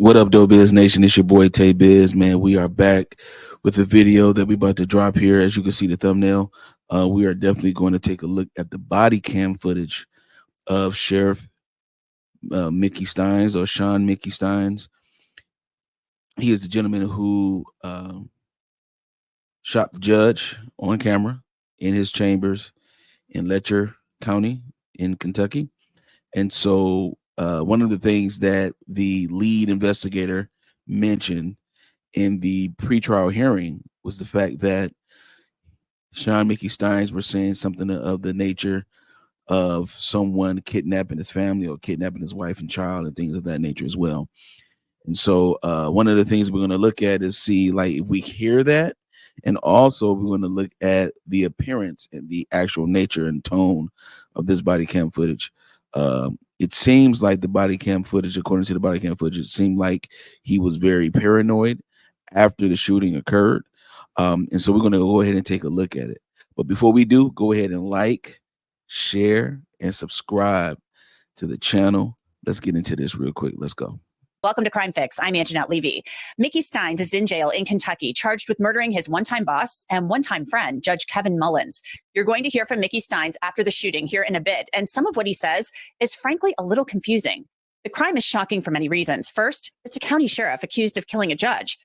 What up, Dope Biz Nation? It's your boy Tay Biz, man. We are back with a video that we about to drop here. As you can see the thumbnail, we are definitely going to take a look at the body cam footage of Sheriff Mickey Stines, or Sean Mickey Stines. He is the gentleman who shot the judge on camera in his chambers in Letcher County in Kentucky. And so one of the things that the lead investigator mentioned in the pretrial hearing was the fact that Sean Mickey Stines were saying something of the nature of someone kidnapping his family or kidnapping his wife and child and things of that nature as well. And so one of the things we're going to look at is see, like, if we hear that, and also we're going to look at the appearance and the actual nature and tone of this body cam footage. It seems like the body cam footage, according to the body cam footage, it seemed like he was very paranoid after the shooting occurred. And so we're going to go ahead and take a look at it. But before we do, go ahead and like, share, and subscribe to the channel. Let's get into this real quick. Let's go. Welcome to Crime Fix. I'm Anjanette Levy. Mickey Stines is in jail in Kentucky, charged with murdering his one-time boss and one-time friend, Judge Kevin Mullins. You're going to hear from Mickey Stines after the shooting here in a bit, and some of what he says is frankly a little confusing. The crime is shocking for many reasons. First, it's a county sheriff accused of killing a judge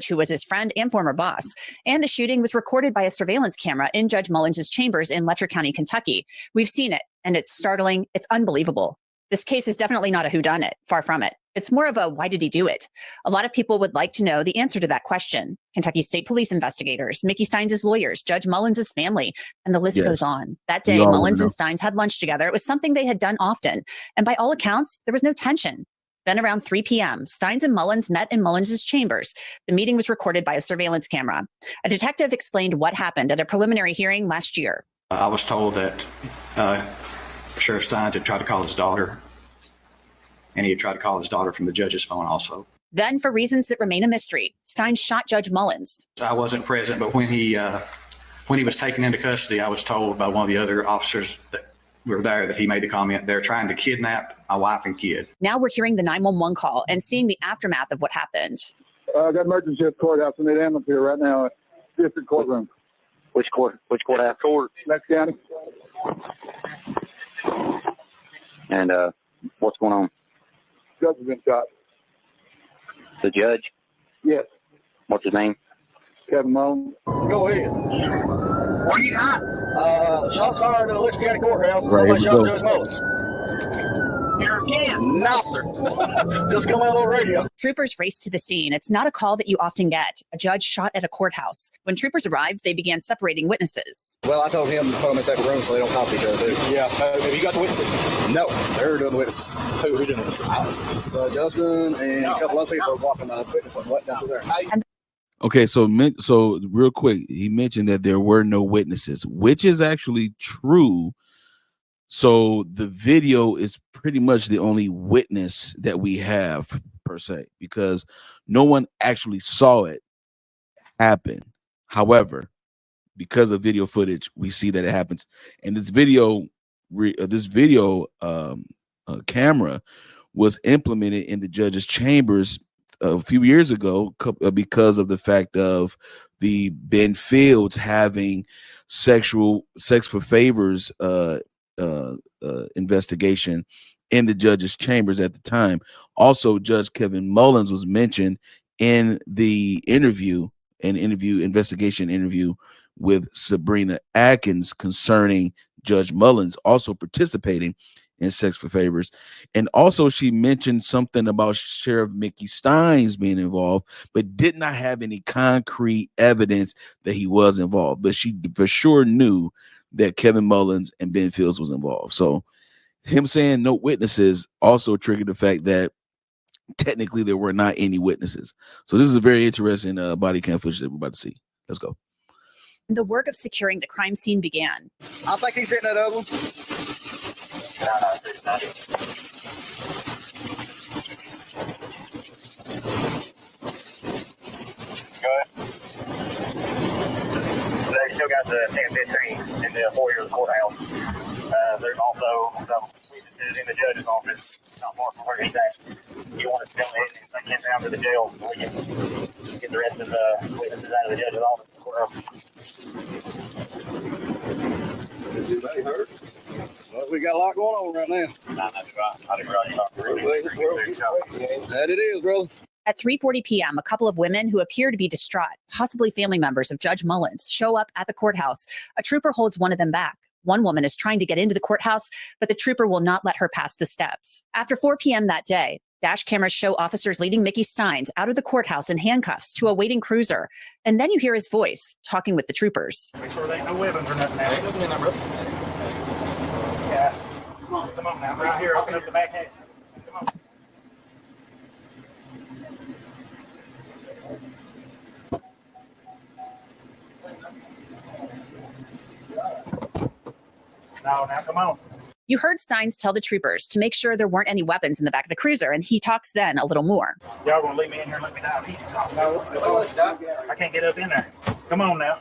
who was his friend and former boss. And the shooting was recorded by a surveillance camera in Judge Mullins' chambers in Letcher County, Kentucky. We've seen it, and it's startling. It's unbelievable. This case is definitely not a whodunit, far from it. It's more of a why did he do it? A lot of people would like to know the answer to that question. Kentucky State Police investigators, Mickey Stines' lawyers, Judge Mullins' family, and the list goes on. That day, Mullins and Stines had lunch together. It was something they had done often. And by all accounts, there was no tension. Then around 3 p.m., Stines and Mullins met in Mullins' chambers. The meeting was recorded by a surveillance camera. A detective explained what happened at a preliminary hearing last year. I was told that Sheriff Stines had tried to call his daughter, and he had tried to call his daughter from the judge's phone also. Then, for reasons that remain a mystery, Stines shot Judge Mullins. I wasn't present, but when he was taken into custody, I was told by one of the other officers that were there that he made the comment, they're trying to kidnap my wife and kid. Now we're hearing the 911 call and seeing the aftermath of what happened. I got emergency at the courthouse. I need ambulance here right now. District courtroom. Which courthouse? Court, Letcher County. And what's going on? Judge has been shot. The judge? Yes. What's his name? Kevin Mullins. Go ahead. What are you got? Shots fired in the Letcher County Courthouse. Right, Somebody shot Judge Mullins. You're again. No, sir. Just come out on the radio. Troopers raced to the scene. It's not a call that you often get. A judge shot at a courthouse. When troopers arrived, they began separating witnesses. Well, I told him to put them in separate rooms so they don't talk to each other, too. Yeah. Have you got the witnesses? No. They're doing the witnesses. Who doing the witnesses? Justin and a couple other people are walking the witnesses down through there. Okay, so real quick, he mentioned that there were no witnesses, which is actually true. So the video is pretty much the only witness that we have, per se, because no one actually saw it happen. However, because of video footage, we see that it happens. And this video camera was implemented in the judge's chambers a few years ago because of the fact of the Ben Fields having sex for favors investigation in the judge's chambers at the time. Also, Judge Kevin Mullins was mentioned in the investigation interview with Sabrina Atkins concerning Judge Mullins also participating in sex for favors. And also she mentioned something about Sheriff Mickey Stines being involved, but did not have any concrete evidence that he was involved. But she for sure knew that Kevin Mullins and Ben Fields was involved. So him saying no witnesses also triggered the fact that technically there were not any witnesses. So this is a very interesting body cam footage that we're about to see. Let's go. The work of securing the crime scene began. I think he's getting that other one. They still got the 10-15 in the foyer of the courthouse. There's also some witnesses in the judge's office, not far from where he's at. You want to go ahead and take him down to the jail so we can get the rest of the witnesses out of the judge's office. Anybody hurt? Well, we got a lot going on right now. I didn't realize you talked to me. That it is, brother. At 3:40 p.m., a couple of women who appear to be distraught, possibly family members of Judge Mullins, show up at the courthouse. A trooper holds one of them back. One woman is trying to get into the courthouse, but the trooper will not let her pass the steps. After 4 p.m. that day, dash cameras show officers leading Mickey Stines out of the courthouse in handcuffs to a waiting cruiser. And then you hear his voice talking with the troopers. Make sure there ain't no weapons or nothing now. Ain't nothing in there, bro. Yeah. Come on now. Right here, open up the back hatch. Come on. No, now come on. You heard Stines tell the troopers to make sure there weren't any weapons in the back of the cruiser, and he talks then a little more. Y'all gonna leave me in here and let me die? No, I can't get up in there. Come on now.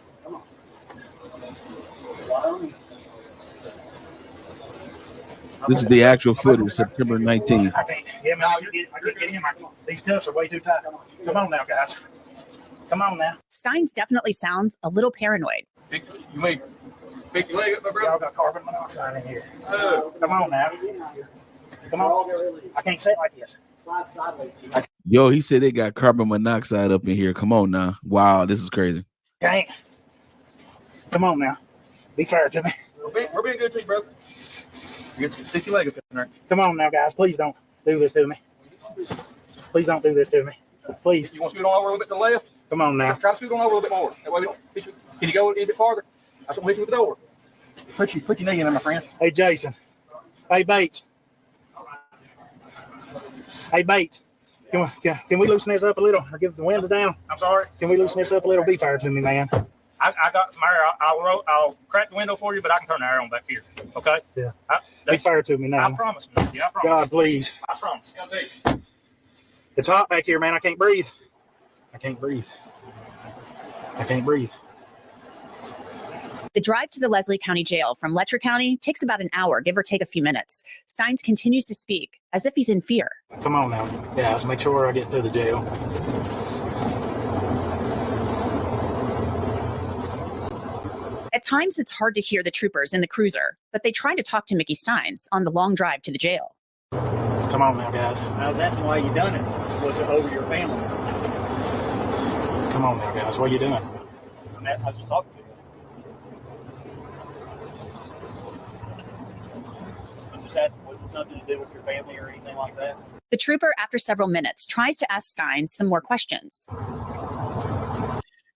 This is the actual footage, September 19th. I can't. Yeah, man, I can't get in. These cuffs are way too tight. Come on now, guys. Come on now. Stines definitely sounds a little paranoid. You may pick your leg up, my Y'all brother. got carbon monoxide in here. Come on now. Come on. I can't say it like this. Yo, he said they got carbon monoxide up in here. Come on now. Wow, this is crazy. Can't. Come on now. Be fair to me. We're being good to you, brother. You get stick your leg up in there. Come on now, guys. Please don't do this to me. Please don't do this to me. Please. You want to scoot on over a little bit to the left? Come on now. Try to scoot on over a little bit more. That way we don't hit you. Can you go a little bit farther? I just want to hit you with the door. Put your knee in there, my friend. Hey, Jason. Hey, Bates. Hey, Bates. Can we loosen this up a little or give the window down? I'm sorry. Can we loosen this up a little? Be fair to me, man. I got some air. I'll crack the window for you, but I can turn the air on back here. Okay? Yeah. Be fair to me now. I promise. Yeah, I promise. God, please. I promise. It's hot back here, man. I can't breathe. I can't breathe. I can't breathe. The drive to the Leslie County Jail from Letcher County takes about an hour, give or take a few minutes. Stines continues to speak as if he's in fear. Come on now. Guys, make sure I get to the jail. At times, it's hard to hear the troopers in the cruiser, but they try to talk to Mickey Stines on the long drive to the jail. Come on now, guys. I was asking why you done it. Was it over your family? Come on now, guys. What are you doing? I just talked to you. I'm just asking, was it something to do with your family or anything like that? The trooper, after several minutes, tries to ask Stines some more questions.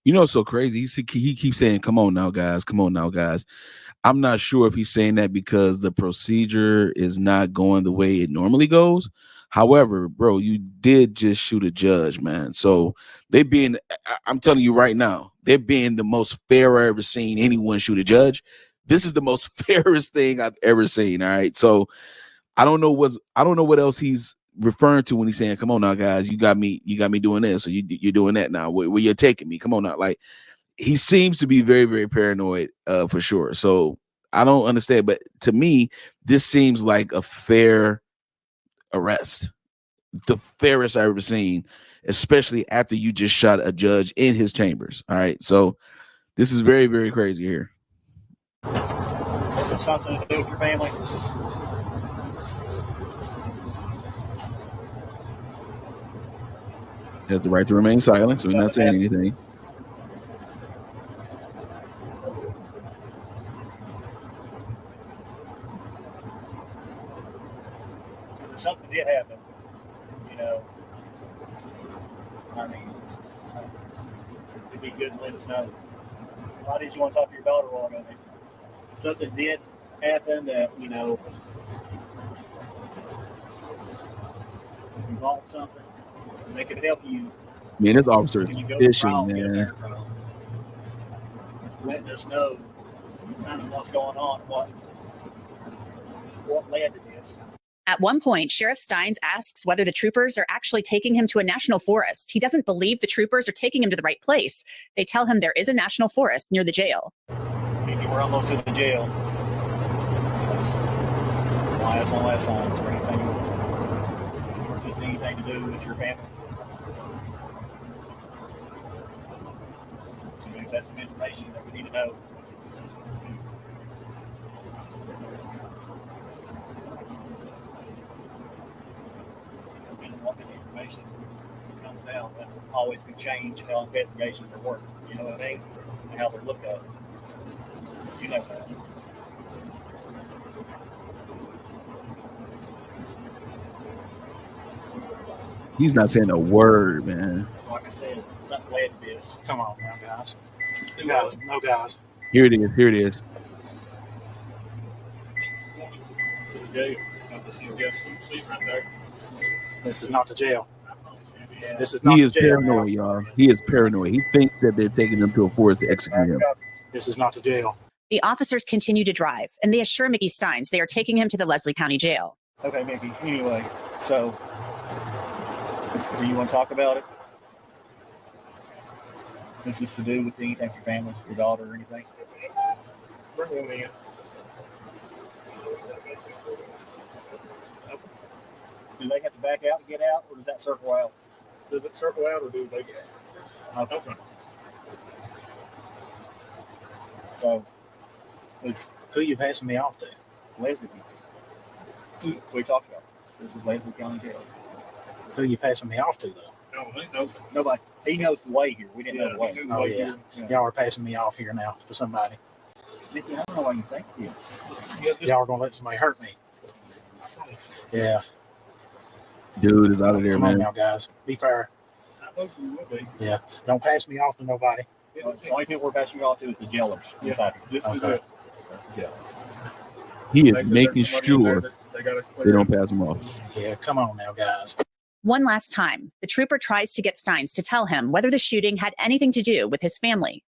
You know, it's so crazy. He keeps saying, come on now, guys. Come on now, guys. I'm not sure if he's saying that because the procedure is not going the way it normally goes. However, bro, you did just shoot a judge, man. So I'm telling you right now, they're being the most fair I've ever seen anyone shoot a judge. This is the most fairest thing I've ever seen. All right. So I don't know what else he's referring to when he's saying, come on now, guys, you got me doing this, or you're doing that now, where you're taking me. Come on now. Like, he seems to be very, very paranoid for sure. So I don't understand. But to me, this seems like a fair arrest, the fairest I've ever seen, especially after you just shot a judge in his chambers. All right. So this is very, very crazy here. Was it something to do with your family? You have the right to remain silent, so we're not saying anything. If something did happen, I mean, it'd be good to let us know. Why did you want to talk to your daughter while ago? If something did happen that, involved something, they could help you. Man, this officer is Can you go to fishing, trial, get man. there, letting us know kind of what's going on, what led to this. At one point, Sheriff Stines asks whether the troopers are actually taking him to a national forest. He doesn't believe the troopers are taking him to the right place. They tell him there is a national forest near the jail. Maybe we're almost at the jail. I ask one last time, is there anything, or is this anything to do with your family? So if that's some information that we need to know. And what the information comes out, that always can change how investigations are worked. You know what I mean? And how they're looked at. You know that. He's not saying a word, man. Like I said, something led to this. Come on now, guys. Guys, no guys. Here it is. Here it is. To the jail. Got the COS seat right there. This is not the jail. Yeah. This is not He the is jail. paranoid, y'all. He is paranoid. He thinks that they're taking him to a forest to execute him. This is not the jail. The officers continue to drive, and they assure Mickey Stines they are taking him to the Leslie County Jail. Okay, Mickey. Anyway, so do you want to talk about it? This is to do with anything with your family, your daughter, or anything? Bring him in. Do they have to back out to get out, or does that circle out? Does it circle out, or do they get out? Okay. So, it's Who you passing me off to? Leslie. We talked about this. This is Leslie County Jail. Who you passing me off to, though? Nobody. He knows the way here. We didn't know the way. Oh, yeah. Y'all are passing me off here now to somebody. Mickey, I don't know why you think this. Y'all are going to let somebody hurt me. Yeah. Dude is out of there, Come on man. now, guys. Be fair. Yeah. Don't pass me off to nobody. The only people we're passing you off to is the jailers inside here. Okay. He is making sure they don't pass him off. Yeah, come on now, guys. One last time, the trooper tries to get Stines to tell him whether the shooting had anything to do with his family.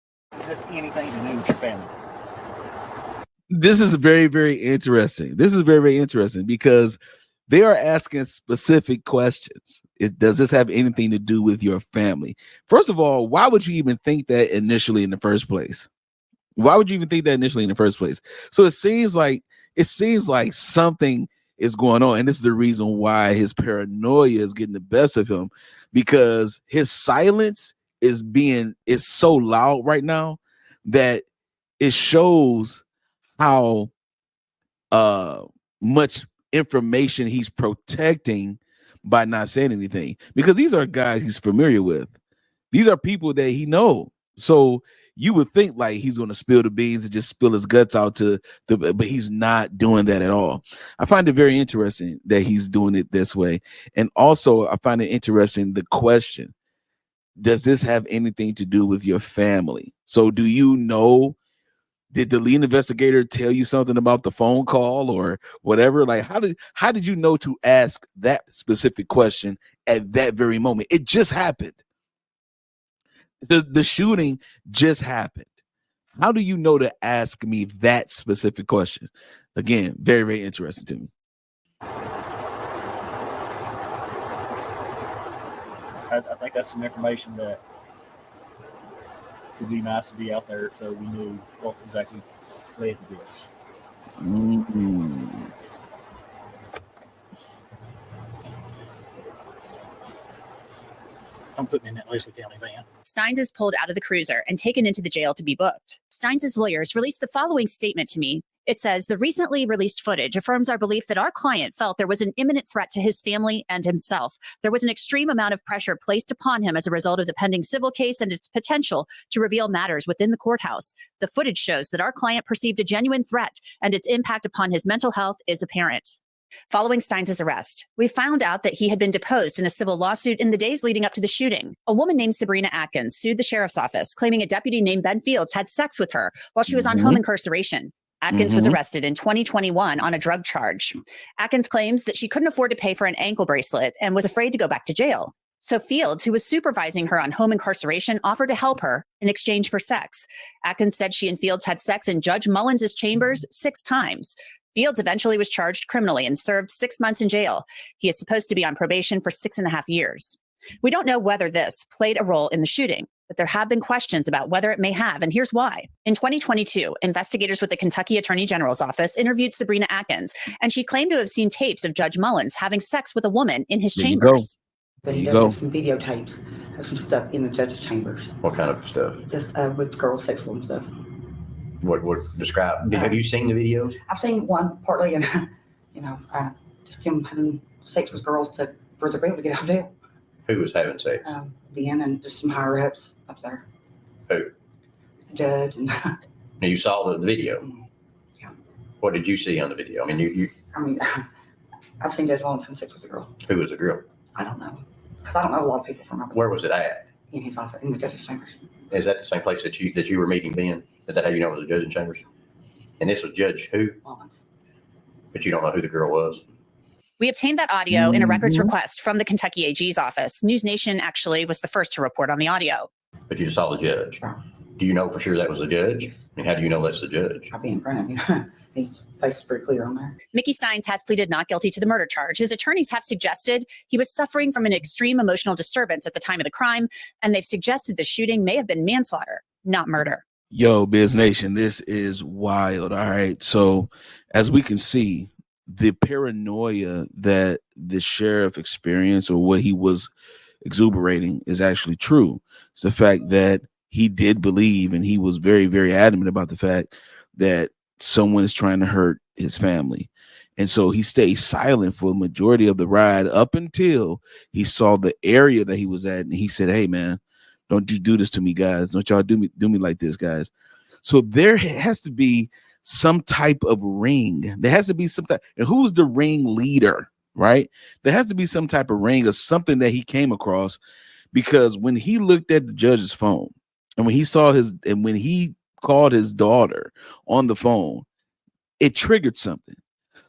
Is this anything to do with your family? This is very, very interesting. This is very, very interesting because they are asking specific questions. Does this have anything to do with your family? First of all, why would you even think that initially in the first place? Why would you even think that initially in the first place? So it seems like something is going on, and this is the reason why his paranoia is getting the best of him, because his silence is so loud right now that it shows how much information he's protecting by not saying anything, because these are guys he's familiar with. These are people that he knows. So you would think like he's going to spill the beans and just spill his guts out but he's not doing that at all. I find it very interesting that he's doing it this way. And also I find it interesting, the question, does this have anything to do with your family? So do you know, did the lead investigator tell you something about the phone call or whatever? Like, how did you know to ask that specific question at that very moment? It just happened. The shooting just happened. How do you know to ask me that specific question? Again, very, very interesting to me. I think that's some information that would be nice to be out there so we knew what exactly led to this. Mm-hmm. I'm putting in that Leslie County van. Stines is pulled out of the cruiser and taken into the jail to be booked. Stines' lawyers released the following statement to me. It says, the recently released footage affirms our belief that our client felt there was an imminent threat to his family and himself. There was an extreme amount of pressure placed upon him as a result of the pending civil case and its potential to reveal matters within the courthouse. The footage shows that our client perceived a genuine threat, and its impact upon his mental health is apparent. Following Stines' arrest, we found out that he had been deposed in a civil lawsuit in the days leading up to the shooting. A woman named Sabrina Atkins sued the sheriff's office, claiming a deputy named Ben Fields had sex with her while she was on home incarceration. Atkins was arrested in 2021 on a drug charge. Atkins claims that she couldn't afford to pay for an ankle bracelet and was afraid to go back to jail. So Fields, who was supervising her on home incarceration, offered to help her in exchange for sex. Atkins said she and Fields had sex in Judge Mullins' chambers 6 times. Fields eventually was charged criminally and served 6 months in jail. He is supposed to be on probation for 6.5 years. We don't know whether this played a role in the shooting. but there have been questions about whether it may have, and here's why. In 2022, investigators with the Kentucky Attorney General's office interviewed Sabrina Atkins, and she claimed to have seen tapes of Judge Mullins having sex with a woman in his There you go. chambers. But There he you does go. have some videotapes of some stuff in the judge's chambers, What kind of stuff? just with girls' sexual and stuff. What describe? Have you seen the videos? I've seen one partly, and just him having sex with girls for the bail to get out of jail. Who was having sex? Ben and just some higher ups up there. Who? The judge and. Now you saw the video. Yeah. What did you see on the video? I mean, I've seen Judge Mullins having sex with a girl. Who was the girl? I don't know, because I don't know a lot of people from up Where was it at? in his office, in the judge's chambers. Is that the same place that you were meeting Ben? Is that how you know it was a judge in chambers? And this was Judge who? Mullins. But you don't know who the girl was. We obtained that audio in a records request from the Kentucky AG's office. News Nation actually was the first to report on the audio. But you just saw the judge. Right. Do you know for sure that was the judge? I mean, how do you know that's the judge? I'll be in front of him. His face is pretty clear on there. Mickey Stines has pleaded not guilty to the murder charge. His attorneys have suggested he was suffering from an extreme emotional disturbance at the time of the crime, and they've suggested the shooting may have been manslaughter, not murder. Yo, Biz Nation, this is wild. All right. So as we can see, the paranoia that the sheriff experienced or what he was exuberating is actually true. It's the fact that he did believe, and he was very, very adamant about the fact that someone is trying to hurt his family. And so he stayed silent for a majority of the ride up until he saw the area that he was at. And he said, hey, man, don't you do this to me, guys. Don't y'all do me like this, guys. So there has to be some type of ring. There has to be some type. And who's the ring leader, right? There has to be some type of ring or something that he came across, because when he looked at the judge's phone and when he called his daughter on the phone, it triggered something.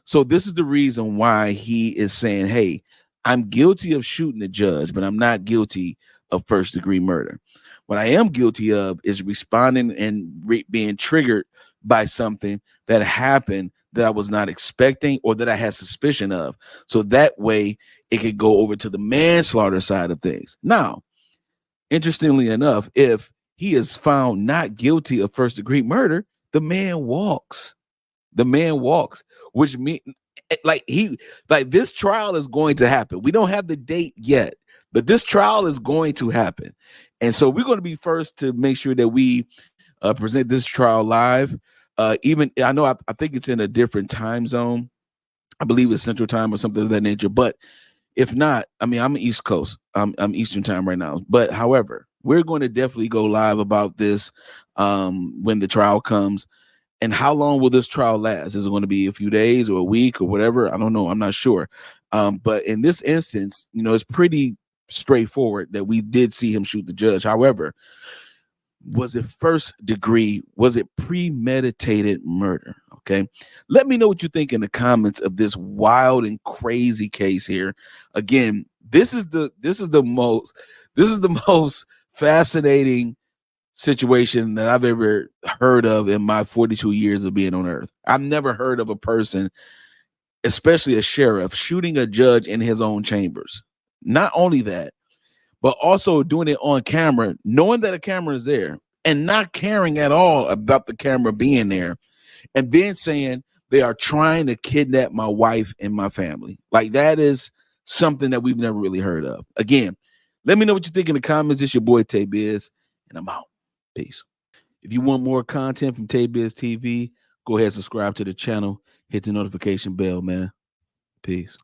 So this is the reason why he is saying, hey, I'm guilty of shooting the judge, but I'm not guilty of first-degree murder. What I am guilty of is responding and being triggered by something that happened that I was not expecting or that I had suspicion of. So that way it could go over to the manslaughter side of things. Now, interestingly enough, if he is found not guilty of first-degree murder, the man walks. The man walks, which means this trial is going to happen. We don't have the date yet, but this trial is going to happen. And so we're going to be first to make sure that we present this trial live. I think it's in a different time zone. I believe it's Central Time or something of that nature. But if not, I mean, I'm East Coast. I'm Eastern Time right now. But however, we're going to definitely go live about this when the trial comes. And how long will this trial last? Is it going to be a few days or a week or whatever? I don't know. I'm not sure. But in this instance, it's pretty straightforward that we did see him shoot the judge. However, was it first degree? Was it premeditated murder? Okay. Let me know what you think in the comments of this wild and crazy case here. Again, this is the most fascinating situation that I've ever heard of in my 42 years of being on earth. I've never heard of a person, especially a sheriff, shooting a judge in his own chambers. Not only that, but also doing it on camera, knowing that a camera is there and not caring at all about the camera being there, and then saying they are trying to kidnap my wife and my family. Like, that is something that we've never really heard of. Again, let me know what you think in the comments. It's your boy Tay Biz, and I'm out. Peace. If you want more content from Tay Biz TV, go ahead and subscribe to the channel. Hit the notification bell, man. Peace.